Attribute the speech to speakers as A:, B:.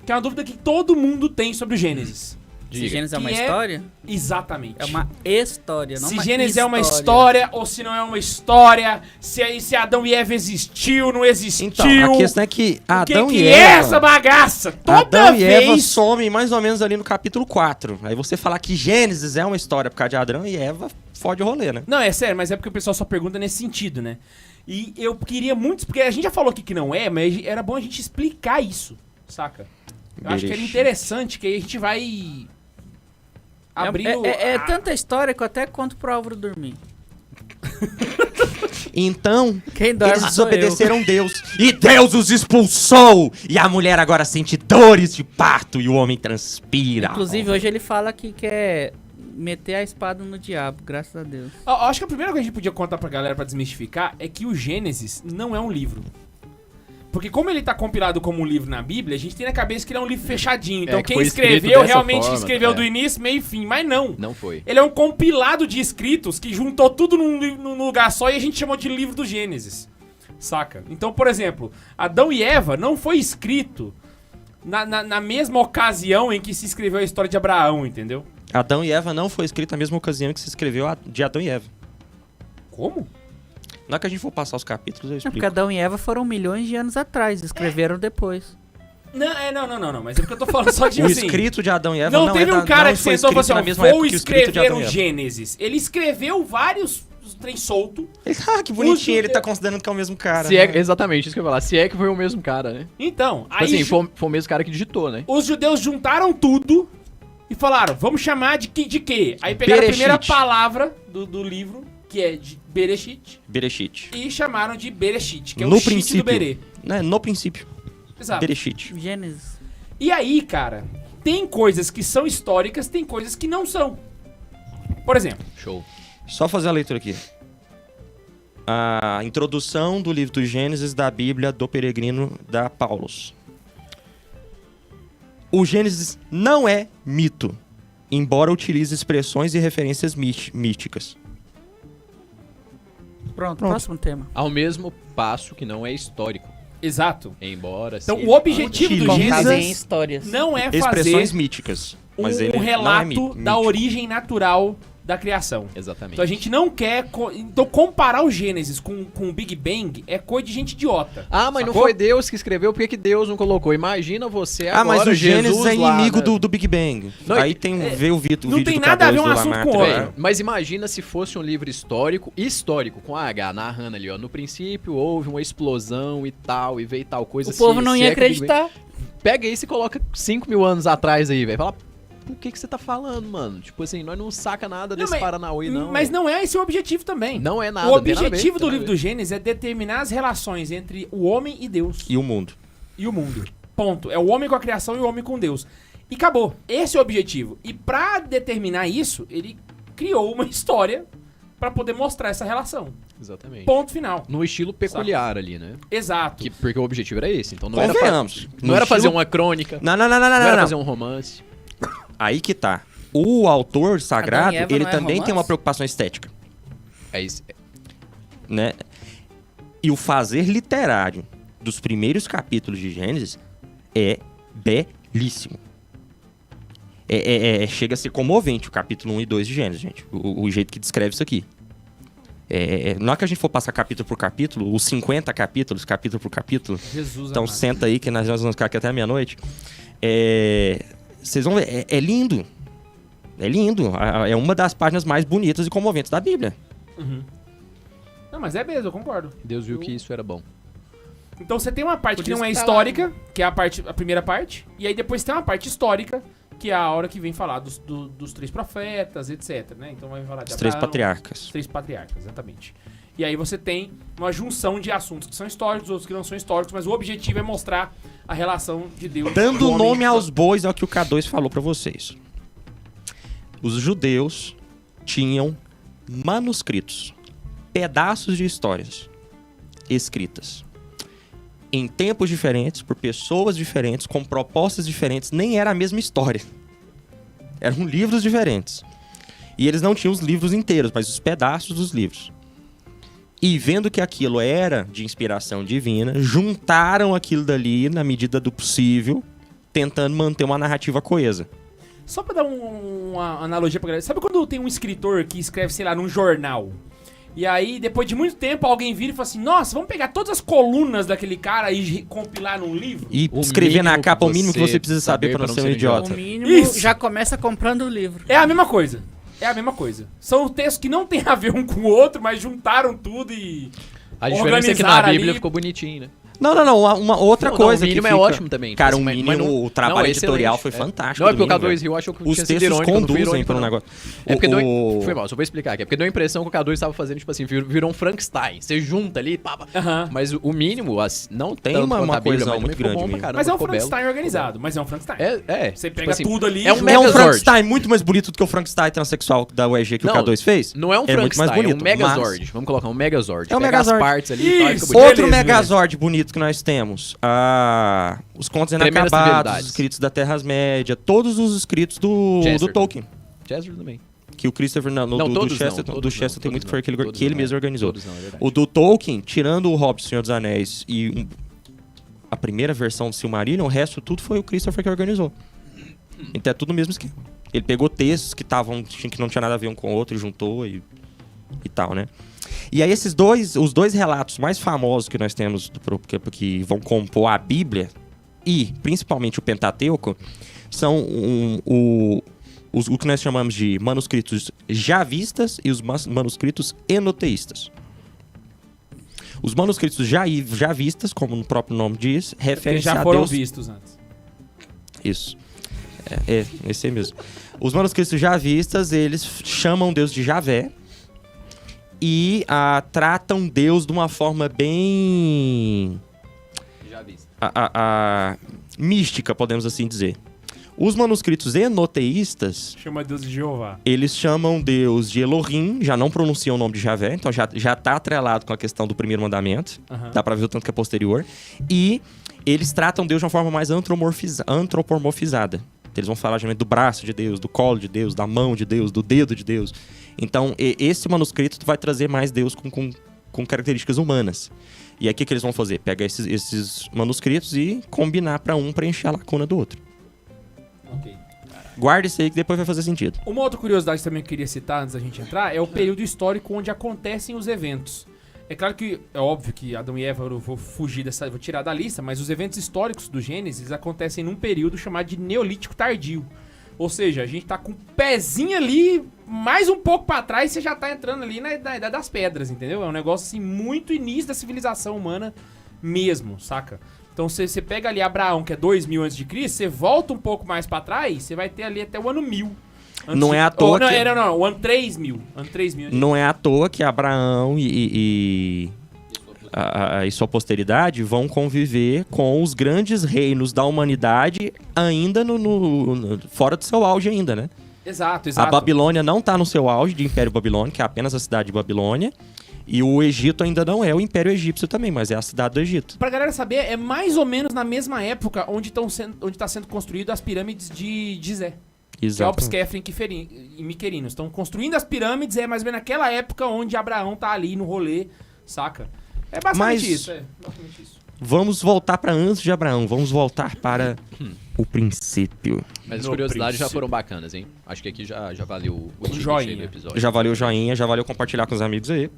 A: que é uma dúvida que todo mundo tem sobre o Gênesis.
B: Se Gênesis é uma história?
A: Exatamente.
B: É uma história, não
A: se
B: uma
A: Gênesis
B: história.
A: é uma história ou se não é uma história, se Adão e Eva existiu, não existiu.
C: Então, a questão é que Adão e
A: é
C: Eva...
A: essa bagaça? Toda
C: Adão e
A: vez...
C: Eva somem mais ou menos ali no capítulo 4. Aí você falar que Gênesis é uma história por causa de Adão e Eva, fode o rolê, né?
A: Não, é sério, mas é porque o pessoal só pergunta nesse sentido, né? E eu queria muito... Porque a gente já falou aqui que não é, mas era bom a gente explicar isso, saca? Eu acho que era interessante, que aí a gente vai... abrindo...
B: É tanta história que eu até conto pro Álvaro dormir.
C: Então,
B: Quem dorme
C: eles
B: sou
C: desobedeceram Deus. E Deus os expulsou. E a mulher agora sente dores de parto. E o homem transpira.
B: Inclusive, hoje ele fala que quer meter a espada no diabo, graças a Deus.
A: Acho que a primeira coisa que a gente podia contar pra galera pra desmistificar é que o Gênesis não é um livro. Porque como ele tá compilado como um livro na Bíblia, a gente tem na cabeça que ele é um livro fechadinho. Então
D: que
A: quem
D: foi escrito
A: escreveu
D: dessa
A: realmente
D: forma,
A: escreveu do início, meio e fim. Mas não.
D: Não foi.
A: Ele é um compilado de escritos que juntou tudo num lugar só e a gente chamou de livro do Gênesis. Saca? Então, por exemplo, Adão e Eva não foi escrito na mesma ocasião em que se escreveu a história de Abraão, entendeu?
C: Adão e Eva não foi escrito na mesma ocasião que se escreveu de Adão e Eva.
A: Como?
C: Na hora que a gente for passar os capítulos, eu
B: É
C: explico.
B: porque Adão e Eva foram milhões de anos atrás, escreveram depois.
A: Não. Mas é porque eu tô falando só de
C: O
A: assim...
C: escrito de Adão e Eva
A: Não,
C: não
A: teve
C: é
A: um cara que
C: foi
A: sentou e falou
C: escrito na
A: assim,
C: mesma
A: ó,
C: época
A: vou
C: que o escrito de
A: escrever
C: Adão
A: um
C: e Eva.
A: Gênesis. Ele escreveu vários trem solto.
C: Que bonitinho, ele tá considerando que é o mesmo cara.
D: Se é,
C: né?
D: exatamente, isso que eu ia falar. Se é que foi o mesmo cara, né?
A: Então,
D: Tipo
A: aí
D: assim, foi o mesmo cara que digitou, né?
A: os judeus juntaram tudo e falaram, vamos chamar de quê? Aí pegaram a
C: Bereshit.
A: primeira palavra do livro, que é de Bereshit,
C: Bereshit.
A: e chamaram de Bereshit, que é
C: No
A: o shit
C: princípio.
A: do Berê.
C: Né? No princípio.
A: Exato.
C: Bereshit.
B: Gênesis.
A: E aí, cara, tem coisas que são históricas, tem coisas que não são. Por exemplo,
D: Show.
C: Só fazer a leitura aqui. A introdução do livro do Gênesis da Bíblia do Peregrino da Paulus. O Gênesis não é mito, embora utilize expressões e referências místicas.
B: Pronto, próximo tema.
D: Ao mesmo passo que não é histórico.
A: exato.
D: Embora
A: Então,
D: seja
A: o objetivo do
C: Contadas
B: Contadas em
A: Gênesis
B: histórias.
A: não é
C: Expressões
A: fazer
C: míticas. Mas ele
A: um
C: não é
A: relato da
C: mítico.
A: origem natural da criação.
D: Exatamente.
A: Então a gente não quer... Então comparar o Gênesis com o Big Bang é coisa de gente idiota.
D: Ah, mas não
A: Sacou?
D: foi Deus que escreveu, por que Deus não colocou? Imagina você agora,
C: Mas o Gênesis
D: Jesus
C: é
D: lá,
C: inimigo
D: né?
C: do Big Bang.
D: Não,
C: Aí tem ver o vídeo
A: não tem
C: do
A: nada a ver
C: K2
A: um
C: do
A: assunto
C: Lamar
A: com o
C: também.
A: outro.
D: Mas imagina se fosse um livro histórico com H, narrando ali, ó. No princípio houve uma explosão e tal, e veio tal coisa.
B: O povo não ia acreditar.
D: Pega isso e coloca 5.000 anos atrás aí, velho. Fala, o que você tá falando, mano? Tipo assim, nós não saca nada desse Paranauê, não.
A: Mas não é esse o objetivo também.
D: Não é nada.
A: O
D: não tem nada a ver,
A: objetivo do
D: tem nada
A: livro
D: a
A: do
D: ver.
A: Gênesis é determinar as relações entre o homem e Deus.
C: E o mundo.
A: E o mundo. Ponto. É o homem com a criação e o homem com Deus. E acabou. Esse é o objetivo. E pra determinar isso, ele criou uma história pra poder mostrar essa relação.
D: Exatamente.
A: Ponto final.
D: No estilo peculiar ali, né?
A: Exato.
D: Porque o objetivo era esse. Então não era,
C: Convenhamos.
D: não era fazer uma crônica,
C: Não
D: não era
C: não.
D: fazer um romance.
C: Aí que tá. O autor sagrado,
B: Adão e Eva
C: ele
B: não é
C: também tem
B: romance?
C: uma preocupação estética,
D: É isso.
C: né? E o fazer literário dos primeiros capítulos de Gênesis é belíssimo. Chega a ser comovente o capítulo 1 e 2 de Gênesis, gente. O jeito que descreve isso aqui. Na hora que a gente for passar capítulo por capítulo, os 50 capítulos, capítulo por capítulo,
A: Jesus
C: então
A: amado.
C: senta aí que nós vamos ficar aqui até a meia-noite. Vocês vão ver, é lindo. É lindo. É uma das páginas mais bonitas e comoventes da Bíblia.
A: Uhum. Não, mas é mesmo, eu concordo.
D: Deus viu que isso era bom.
A: Então você tem uma parte
B: Por
A: que não
B: isso
A: é
B: que tá
A: histórica, que é a primeira parte, e aí depois tem uma parte histórica, que é a hora que vem falar dos três profetas, etc, né? Então vai falar de
C: Os três
A: Abraão,
C: patriarcas.
A: Os três patriarcas, exatamente. E aí você tem uma junção de assuntos que são históricos, outros que não são históricos, mas o objetivo é mostrar a relação de Deus.
C: Dando
A: do homem
C: nome
A: e-
C: aos bois é o que o K2 falou pra vocês. Os judeus tinham manuscritos, pedaços de histórias escritas em tempos diferentes, por pessoas diferentes, com propostas diferentes, nem era a mesma história. Eram livros diferentes. E eles não tinham os livros inteiros, mas os pedaços dos livros. E vendo que aquilo era de inspiração divina, juntaram aquilo dali na medida do possível tentando manter uma narrativa coesa.
A: Só pra dar uma analogia pra galera. Sabe quando tem um escritor que escreve, sei lá, num jornal? E aí, depois de muito tempo, alguém vira e fala assim, nossa, vamos pegar todas as colunas daquele cara e compilar num livro?
C: E
D: O
C: escrever na
D: mínimo
C: capa o
D: que
C: mínimo que
D: você
C: você precisa saber pra não ser um idiota.
B: O mínimo
A: Isso.
B: já começa comprando o livro.
A: É a mesma coisa. É a mesma coisa. São textos que não tem a ver um com o outro, mas juntaram tudo e...
D: A diferença é que na
A: Organizaram
D: Bíblia
A: ali.
D: ficou bonitinho, né?
C: Não. Uma outra
D: Não,
C: coisa
D: o mínimo
C: que
D: é
C: fica...
D: ótimo também.
C: Cara,
D: Tipo
C: o
D: assim,
C: mínimo,
D: mas não-
C: o trabalho
D: não, é
C: editorial
D: excelente.
C: foi fantástico.
D: Não, é porque o
C: do mínimo,
D: K2 Rio achou que
C: Os
D: tinha sido
C: textos
D: irônico, não foi
C: conduzem
D: irônico,
C: para um
D: não.
C: negócio.
D: É porque foi mal, só vou explicar aqui. É porque deu a impressão que o K2 estava fazendo, tipo assim, virou um Frankenstein. Você junta ali, pá, pá.
A: Aham.
D: Mas o mínimo, não
C: Tem
D: tanto
C: uma
D: quanto a Bíblia,
C: coesão
D: mas
C: muito
D: também ficou bom
C: grande
D: pra
C: mesmo.
D: caramba,
A: Mas é um
D: ficou belo.
A: Frankenstein organizado, mas é um Frankenstein.
D: Você
A: Você pega tudo ali
D: é um
A: e
C: É um
D: Megazord.
C: Frankenstein muito mais bonito do que o Frankenstein transexual da UEG que
D: Não,
C: o K2 fez.
D: Não é um
C: É muito mais
D: Frankenstein, é um
C: bonito,
D: Megazord. Vamos colocar um Megazord.
C: É um
D: Pega
C: Megazord.
D: as partes ali e tal,
A: Isso.
D: fica bonito.
C: Outro
A: Beleza,
C: Megazord bonito que nós temos. Os Contos
D: Primeiras
C: Inacabados,
D: Civilidades.
C: os escritos da Terra-média, todos os escritos do
D: Chesterton.
C: Tolkien.
D: Chesterton também.
C: Que o Christopher... Não,
D: Não,
C: do
D: todos
C: Chesterton,
D: não,
C: do Chesterton tem muito que foi aquele
D: todos
C: que ele
D: não,
C: mesmo organizou.
D: Todos não, é verdade.
C: O do Tolkien, tirando o Hobbit, Senhor dos Anéis e a primeira versão do Silmarillion, o resto tudo foi o Christopher que organizou. Então é tudo o mesmo esquema. Ele pegou textos que não tinha nada a ver um com o outro e juntou e tal, né? E aí os dois relatos mais famosos que nós temos que vão compor a Bíblia e principalmente o Pentateuco são o que nós chamamos de manuscritos javistas e os manuscritos enoteístas. Os manuscritos javistas, como o próprio nome diz,
A: Porque
C: referem-se
A: já
C: a
A: foram
C: Deus...
A: vistos antes.
C: Isso. Esse aí mesmo. Os manuscritos javistas, eles chamam Deus de Javé e tratam Deus de uma forma bem...
D: Já visto.
C: mística, podemos assim dizer. Os manuscritos enoteístas,
A: Chama Deus de Jeová.
C: eles chamam Deus de Elohim, já não pronunciam o nome de Javé, então já tá atrelado com a questão do primeiro mandamento.
A: Aham.
C: Dá pra ver o tanto que é posterior. E eles tratam Deus de uma forma mais antropomorfizada. Eles vão falar geralmente do braço de Deus, do colo de Deus, da mão de Deus, do dedo de Deus. Então, esse manuscrito vai trazer mais Deus com características humanas. E aí, o que eles vão fazer? Pega esses manuscritos e combinar pra um preencher a lacuna do outro.
A: Ok.
C: Guarda isso aí que depois vai fazer sentido.
A: Uma outra curiosidade também que eu queria citar antes da gente entrar é o período histórico onde acontecem os eventos. É claro que é óbvio que Adão e Eva eu vou vou tirar da lista, mas os eventos históricos do Gênesis acontecem num período chamado de Neolítico Tardio. Ou seja, a gente tá com um pezinho ali, mais um pouco pra trás, você já tá entrando ali na Idade das Pedras, entendeu? É um negócio assim muito início da civilização humana mesmo, saca? Então você pega ali Abraão, que é 2000 a.C., você volta um pouco mais pra trás, você vai ter ali até o ano 1000.
C: Não é à toa que...
A: Não, o ano 3000. Ano 3000.
C: Não é à toa que Abraão e sua posteridade vão conviver com os grandes reinos da humanidade ainda fora do seu auge ainda, né?
A: Exato.
C: A Babilônia não está no seu auge de Império Babilônico, que é apenas a cidade de Babilônia. E o Egito ainda não é o Império Egípcio também, mas é a cidade do Egito.
A: Pra galera saber, é mais ou menos na mesma época onde tá sendo construído as pirâmides de Gizé. Kelps, Kefren e Miquerinos. Estão construindo as pirâmides, é mais ou menos naquela época onde Abraão tá ali no rolê, saca? É basicamente isso.
C: Vamos voltar para antes de Abraão, vamos voltar para o princípio.
D: Mas as
A: No
D: curiosidades já
A: princípio.
D: foram bacanas, hein? Acho que aqui já valeu o ticket
A: joinha.
D: do episódio.
C: Já valeu o joinha, já valeu compartilhar com os amigos aí.